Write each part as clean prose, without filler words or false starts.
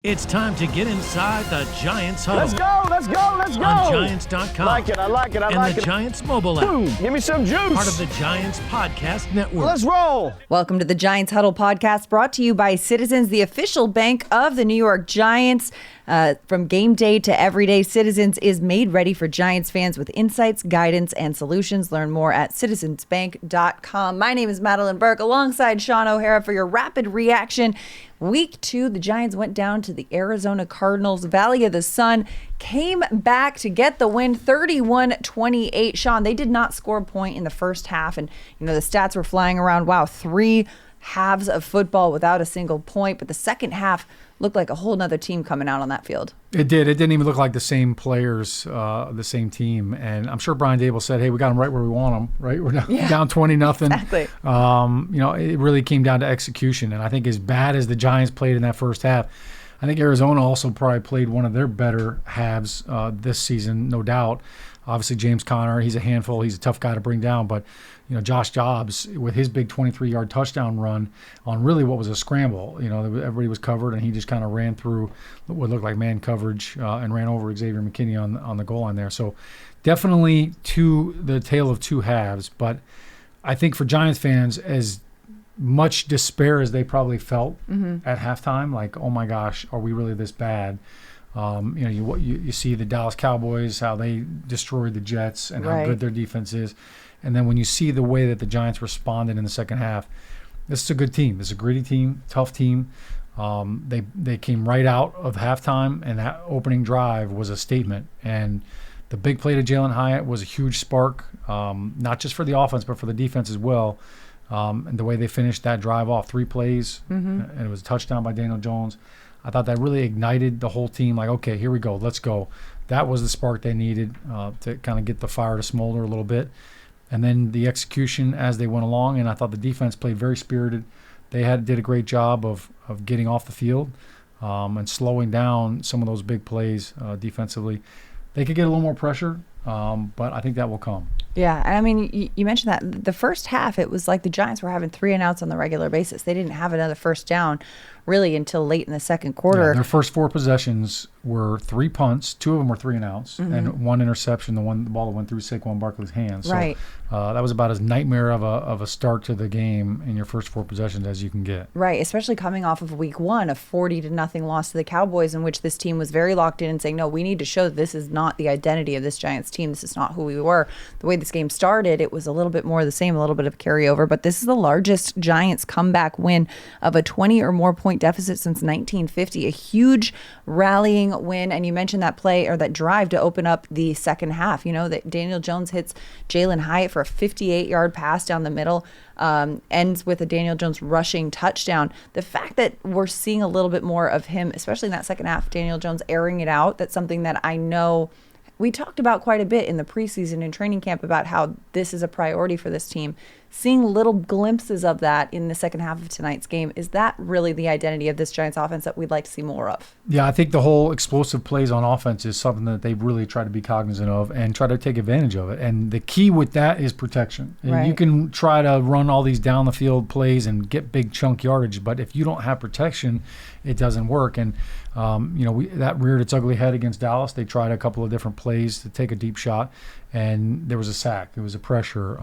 It's time to get inside the Giants huddle. Let's go, let's go, let's go. On Giants.com. I like it. And the Giants mobile app. Boom, give me some juice. Part of the Giants Podcast Network. Let's roll. Welcome to the Giants Huddle podcast, brought to you by Citizens, the official bank of the New York Giants. From game day to everyday, Citizens is made ready for Giants fans with insights, guidance, and solutions. Learn more at citizensbank.com. My name is Madelyn Burke, alongside Shaun O'Hara for your rapid reaction. Week 2, the Giants went down to the Arizona Cardinals. Valley of the Sun came back to get the win, 31-28. Shaun, they did not score a point in the first half, and the stats were flying around. Wow, 3 halves of football without a single point, but the second half looked like a whole nother team coming out on that field. It did. It didn't even look like the same players, the same team. And I'm sure Brian Dable said, hey, we got them right where we want them, right? We're down 20-0. Exactly. It really came down to execution. And I think as bad as the Giants played in that first half, I think Arizona also probably played one of their better halves this season, no doubt. Obviously, James Conner, he's a handful. He's a tough guy to bring down. But, Josh Dobbs, with his big 23-yard touchdown run on really what was a scramble, everybody was covered, and he just kind of ran through what looked like man coverage and ran over Xavier McKinney on the goal line there. So definitely the tale of two halves. But I think for Giants fans, as much despair as they probably felt at halftime, like, oh my gosh, are we really this bad? You see the Dallas Cowboys, how they destroyed the Jets and how good their defense is. And then when you see the way that the Giants responded in the second half, this is a good team. This is a gritty team, tough team. They came right out of halftime, and that opening drive was a statement. And the big play to Jalen Hyatt was a huge spark, not just for the offense, but for the defense as well. And the way they finished that drive off, 3 plays, and it was a touchdown by Daniel Jones. I thought that really ignited the whole team, like, okay, here we go, let's go. That was the spark they needed to kind of get the fire to smolder a little bit. And then the execution as they went along, and I thought the defense played very spirited. They did a great job of getting off the field and slowing down some of those big plays defensively. They could get a little more pressure, but I think that will come. Yeah, and I mean, you mentioned that the first half, it was like the Giants were having 3 and outs on the regular basis. They didn't have another first down really until late in the second quarter. Yeah, their first 4 possessions were 3 punts. 2 of them were 3 and outs, and 1 interception, the ball that went through Saquon Barkley's hands. So, right. That was about as nightmare of a start to the game in your first 4 possessions as you can get. Right, especially coming off of week 1, a 40-0 loss to the Cowboys, in which this team was very locked in and saying, no, we need to show that this is not the identity of this Giants team. This is not who we were. The way this game started, it was a little bit more of the same, a little bit of carryover, but this is the largest Giants comeback win of a 20 or more point deficit since 1950. A huge rallying win. And you mentioned that play or that drive to open up the second half. That Daniel Jones hits Jalen Hyatt for a 58-yard pass down the middle, ends with a Daniel Jones rushing touchdown. The fact that we're seeing a little bit more of him, especially in that second half, Daniel Jones airing it out, that's something that I know we talked about quite a bit in the preseason and training camp about how this is a priority for this team. Seeing little glimpses of that in the second half of tonight's game, is that really the identity of this Giants offense that we'd like to see more of? Yeah, I think the whole explosive plays on offense is something that they really try to be cognizant of and try to take advantage of it. And the key with that is protection. And you can try to run all these down the field plays and get big chunk yardage, but if you don't have protection, it doesn't work. And that reared its ugly head against Dallas. They tried a couple of different plays to take a deep shot, and there was a sack. There was a pressure.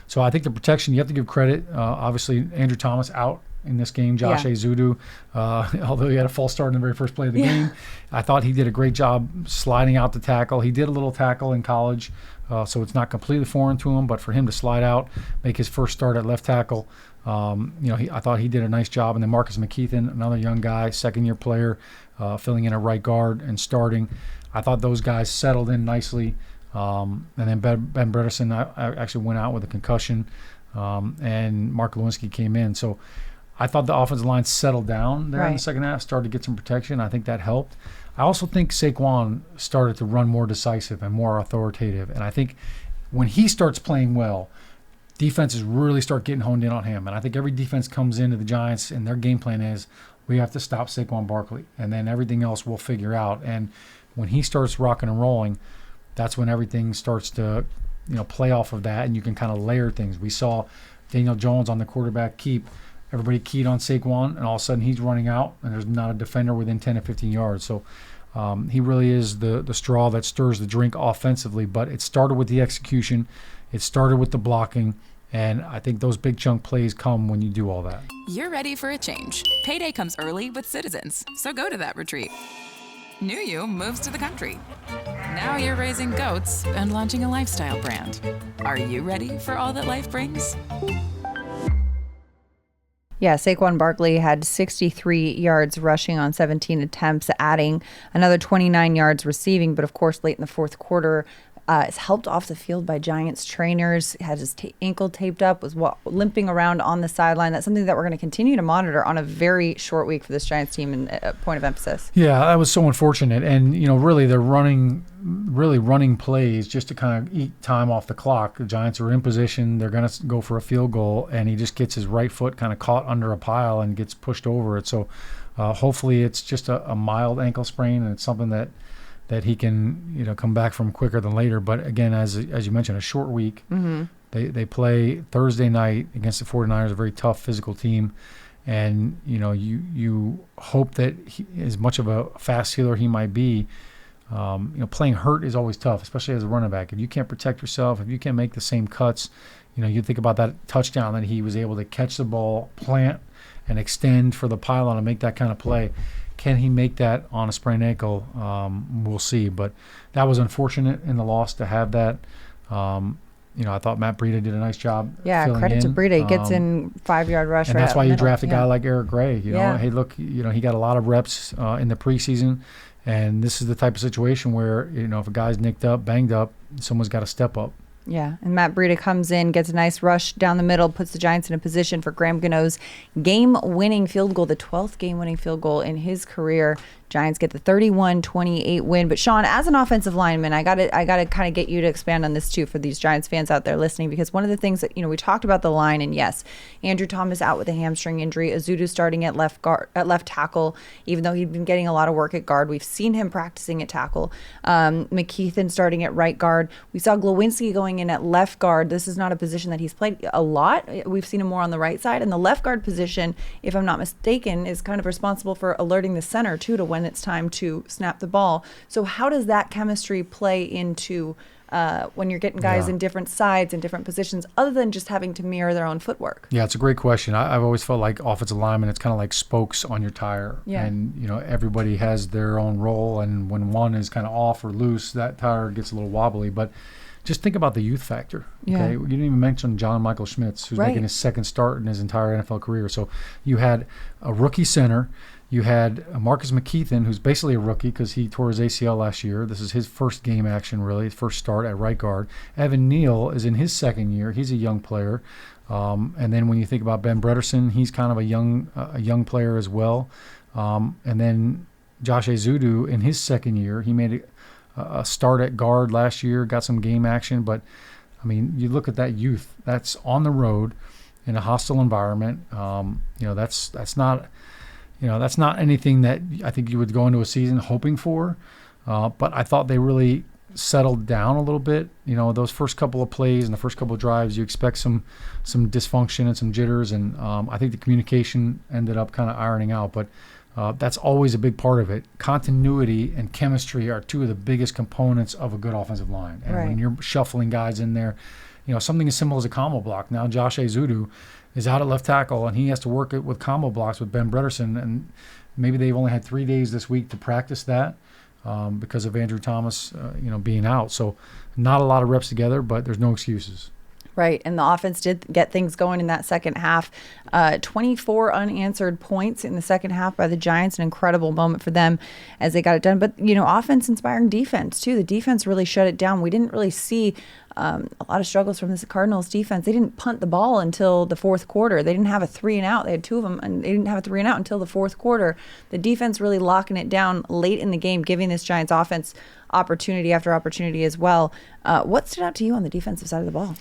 So I think the protection, you have to give credit. Obviously, Andrew Thomas out in this game. Josh Azudu, although he had a false start in the very first play of the game, I thought he did a great job sliding out the tackle. He did a little tackle in college, so it's not completely foreign to him, but for him to slide out, make his first start at left tackle, I thought he did a nice job. And then Marcus McKeithen, another young guy, second-year player, filling in at right guard and starting. I thought those guys settled in nicely. And then Ben Bredesen I actually went out with a concussion, and Mark Lewinsky came in. So I thought the offensive line settled down there in the second half, started to get some protection. I think that helped. I also think Saquon started to run more decisive and more authoritative. And I think when he starts playing well, defenses really start getting honed in on him. And I think every defense comes into the Giants, and their game plan is, we have to stop Saquon Barkley, and then everything else we'll figure out. And when he starts rocking and rolling, that's when everything starts to, play off of that, and you can kind of layer things. We saw Daniel Jones on the quarterback keep everybody keyed on Saquon, and all of a sudden he's running out, and there's not a defender within 10 to 15 yards. So he really is the straw that stirs the drink offensively. But it started with the execution. It started with the blocking. And I think those big chunk plays come when you do all that. You're ready for a change. Payday comes early with Citizens, so go to that retreat. New you moves to the country. Now you're raising goats and launching a lifestyle brand. Are you ready for all that life brings? Yeah, Saquon Barkley had 63 yards rushing on 17 attempts, adding another 29 yards receiving. But of course, late in the fourth quarter, is helped off the field by Giants trainers, had his ankle taped up, was limping around on the sideline. That's something that we're going to continue to monitor on a very short week for this Giants team, and a point of emphasis. Yeah, that was so unfortunate. And, really they're running plays just to kind of eat time off the clock. The Giants are in position. They're going to go for a field goal, and he just gets his right foot kind of caught under a pile and gets pushed over it. So hopefully it's just a mild ankle sprain, and it's something that he can come back from quicker than later. But again, as you mentioned, a short week. Mm-hmm. They play Thursday night against the 49ers, a very tough physical team. And you hope that as much of a fast healer he might be, playing hurt is always tough, especially as a running back. If you can't protect yourself, if you can't make the same cuts, you think about that touchdown that he was able to catch the ball, plant, and extend for the pylon and make that kind of play. Can he make that on a sprained ankle? We'll see. But that was unfortunate in the loss to have that. I thought Matt Breida did a nice job. Yeah, credit to Breida. He gets in 5-yard rush. And that's why you draft a guy like Eric Gray. Yeah. Hey, look, he got a lot of reps in the preseason. And this is the type of situation where, if a guy's nicked up, banged up, someone's got to step up. Yeah, and Matt Breida comes in, gets a nice rush down the middle, puts the Giants in a position for Graham Gano's game-winning field goal, the 12th game-winning field goal in his career. Giants get the 31-28 win. But Shaun, as an offensive lineman, I got to kind of get you to expand on this too for these Giants fans out there listening, because one of the things that we talked about the line, and yes, Andrew Thomas out with a hamstring injury, Azudu starting at left tackle, even though he'd been getting a lot of work at guard. We've seen him practicing at tackle. McKeithen starting at right guard. We saw Glowinski going in at left guard. This is not a position that he's played a lot. We've seen him more on the right side, and the left guard position, if I'm not mistaken, is kind of responsible for alerting the center too to when it's time to snap the ball. So how does that chemistry play into when you're getting guys in different sides and different positions, other than just having to mirror their own footwork? Yeah, it's a great question. I've always felt like offensive linemen, it's kind of like spokes on your tire. Yeah. And, everybody has their own role, and when one is kind of off or loose, that tire gets a little wobbly. But just think about the youth factor. Okay, you didn't even mention John Michael Schmitz, who's making his second start in his entire NFL career. So you had a rookie center. You had Marcus McKeithen, who's basically a rookie because he tore his ACL last year. This is his first game action, really, his first start at right guard. Evan Neal is in his second year. He's a young player. And then when you think about Ben Bredesen, he's kind of a young player as well. And then Josh Azudu in his second year, he made a start at guard last year, got some game action. But, I mean, you look at that youth. That's on the road in a hostile environment. That's not... that's not anything that I think you would go into a season hoping for. But I thought they really settled down a little bit. Those first couple of plays and the first couple of drives, you expect some dysfunction and some jitters. And I think the communication ended up kind of ironing out. But that's always a big part of it. Continuity and chemistry are two of the biggest components of a good offensive line. And when you're shuffling guys in there, something as simple as a combo block. Now Josh Azudu is out at left tackle, and he has to work it with combo blocks with Ben Bredesen, and maybe they've only had 3 days this week to practice that because of Andrew Thomas, being out. So not a lot of reps together, but there's no excuses. Right, and the offense did get things going in that second half. 24 unanswered points in the second half by the Giants, an incredible moment for them as they got it done. But, offense inspiring defense, too. The defense really shut it down. We didn't really see a lot of struggles from this Cardinals defense. They didn't punt the ball until the fourth quarter. They didn't have a 3-and-out. They had two of them, and they didn't have a 3-and-out until the fourth quarter. The defense really locking it down late in the game, giving this Giants offense opportunity after opportunity as well. What stood out to you on the defensive side of the ball?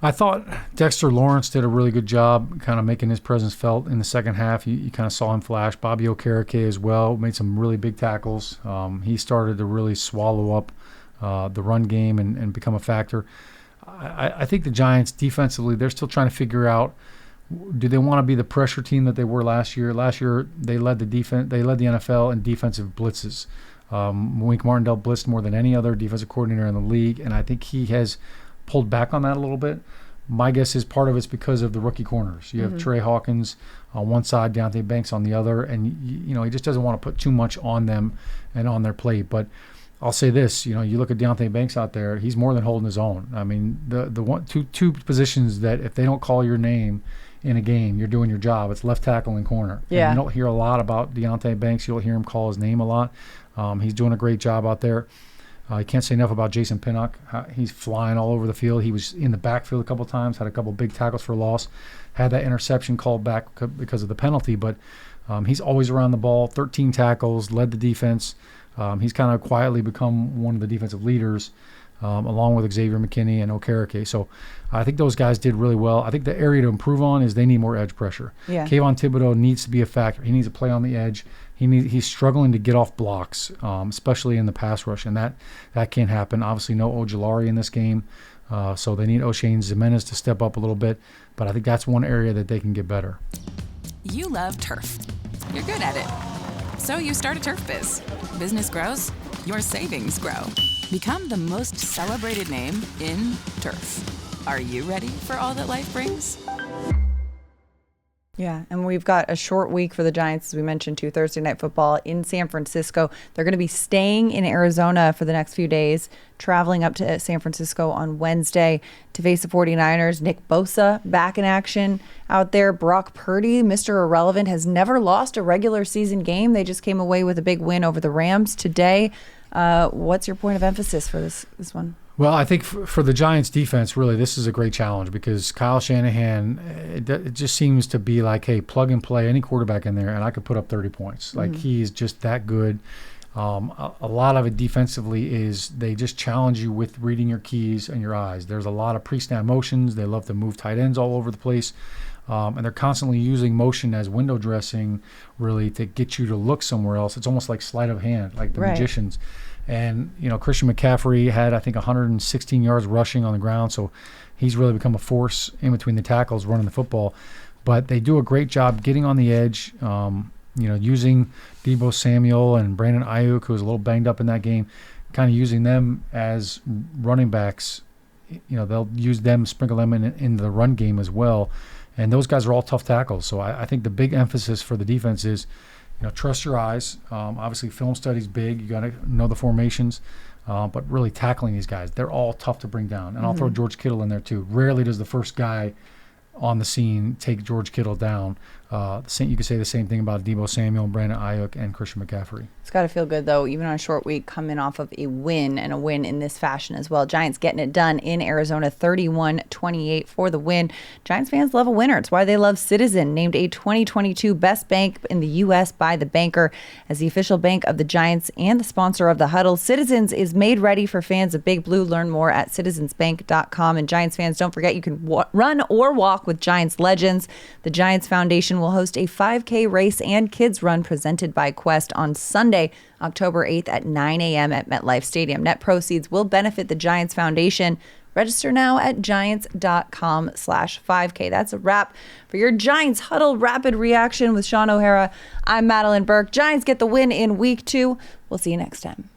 I thought Dexter Lawrence did a really good job kind of making his presence felt in the second half. You kind of saw him flash. Bobby Okereke as well made some really big tackles. He started to really swallow up the run game and become a factor. I think the Giants defensively, they're still trying to figure out do they want to be the pressure team that they were last year? Last year they led the NFL in defensive blitzes. Wink Martindale blitzed more than any other defensive coordinator in the league, and I think he has pulled back on that a little bit. My guess is part of it's because of the rookie corners. You have Trey Hawkins on one side, Deonte Banks on the other, and he just doesn't want to put too much on them and on their plate. But I'll say this, you look at Deonte Banks out there, he's more than holding his own. I mean, two positions that if they don't call your name in a game, you're doing your job. It's left tackle and corner. Yeah. And you don't hear a lot about Deonte Banks. You'll hear him call his name a lot. He's doing a great job out there. I can't say enough about Jason Pinnock. He's flying all over the field. He was in the backfield a couple of times, had a couple of big tackles for loss, had that interception called back because of the penalty, but he's always around the ball, 13 tackles, led the defense. He's kind of quietly become one of the defensive leaders, along with Xavier McKinney and Okereke. So I think those guys did really well. I think the area to improve on is they need more edge pressure. Yeah. Kayvon Thibodeau needs to be a factor. He needs to play on the edge. He's struggling to get off blocks, especially in the pass rush, and that can't happen. Obviously, no Ojulari in this game, so they need O'Shane Jimenez to step up a little bit, but I think that's one area that they can get better. You love turf. You're good at it. So you start a turf biz. Business grows, your savings grow. Become the most celebrated name in turf. Are you ready for all that life brings? Yeah, and we've got a short week for the Giants, as we mentioned, too. Thursday Night Football in San Francisco. They're going to be staying in Arizona for the next few days, traveling up to San Francisco on Wednesday to face the 49ers. Nick Bosa back in action out there. Brock Purdy, Mr. Irrelevant, has never lost a regular season game. They just came away with a bbig win over the Rams today. What's your point of emphasis for this one? Well, I think for the Giants defense, really, this is a great challenge because Kyle Shanahan, it just seems to be like, hey, plug and play any quarterback in there, and I could put up 30 points. Like, he's just that good. A lot of it defensively is they just challenge you with reading your keys and your eyes. There's a lot of pre-snap motions. They love to move tight ends all over the place. And they're constantly using motion as window dressing, really, to get you to look somewhere else. It's almost like sleight of hand, like the magicians. And, Christian McCaffrey had, I think, 116 yards rushing on the ground. So he's really become a force in between the tackles running the football. But they do a great job getting on the edge, using Deebo Samuel and Brandon Ayuk, who was a little banged up in that game, kind of using them as running backs. They'll use them, sprinkle them in the run game as well. And those guys are all tough tackles. So I think the big emphasis for the defense is, trust your eyes. Obviously, film study's big. You got to know the formations. But really tackling these guys, they're all tough to bring down. And I'll throw George Kittle in there too. Rarely does the first guy on the scene take George Kittle down. You could say the same thing about Deebo Samuel, Brandon Ayuk, and Christian McCaffrey. It's got to feel good, though, even on a short week, coming off of a win, and a win in this fashion as well. Giants getting it done in Arizona, 31-28 for the win. Giants fans love a winner. It's why they love Citizen, named a 2022 Best Bank in the U.S. by The Banker as the official bank of the Giants and the sponsor of the Huddle. Citizens is made ready for fans of Big Blue. Learn more at citizensbank.com. And Giants fans, don't forget you can run or walk with Giants legends. The Giants Foundation will host a 5K race and kids run presented by Quest on Sunday, October 8th at 9 a.m. at MetLife Stadium. Net proceeds will benefit the Giants Foundation. Register now at giants.com/5K. That's a wrap for your Giants Huddle Rapid Reaction with Shaun O'Hara. I'm Madelyn Burke. Giants get the win in week 2. We'll see you next time.